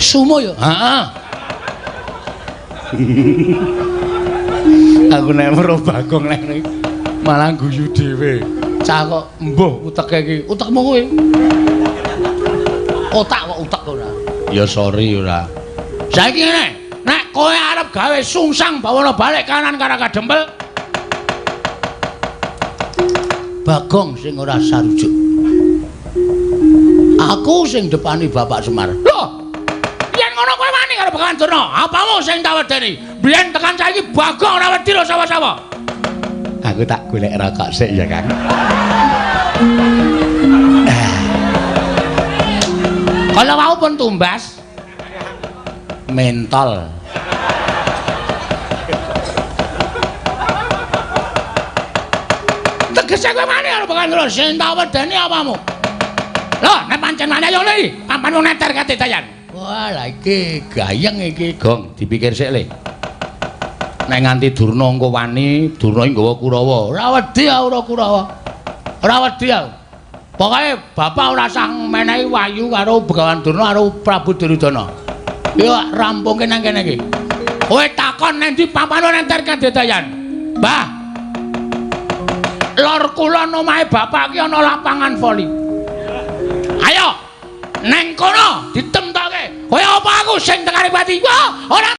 sumo ya? Heeh. Aku nek weruh Bagong nek malah guyu dhewe. Cah kok mbuh uteke iki. Utekmu kowe. Otak kok utek ora. Ya sorry ora. Saiki ngene, nek kowe arep gawe sungsang bawana balik kanan karo kadempel. Bagong sing ora sarujuk. Aku sing depani Bapak Semar. Lho, yen ngono kowe wani karo Begawan Durna. Apamu sing tak wedeni? Biyen tekan saiki Bagong ora wedi lho sapa-sapa. Aku tak golek rokok sik ya, Kang. Kalau mau pun tumbas mentol. Tegese kowe mani karo Begawan Durna sing tak wedeni apamu? Lho, nek pancen mani ayo iki, papan wong neter kate dayan. Wah, lah iki gayeng iki, Gong, dipikir sik le. Nek nganti Durna engko wani, Durna nggawa Kurawa. Ora wedi ora Kurawa. Ora wedi aku. Pokoke bapak ora sang menehi wayu karo Begawan Durna karo Prabu Duryudana. Yo rampungke nang kene iki. Kowe takon nang ndi papan nenter kadedayan. Mbah. Lor kulon omahe bapak ki ana lapangan voli. Ayo neng kono ditemtoke. Kaya apa aku sing tekani pati? Ora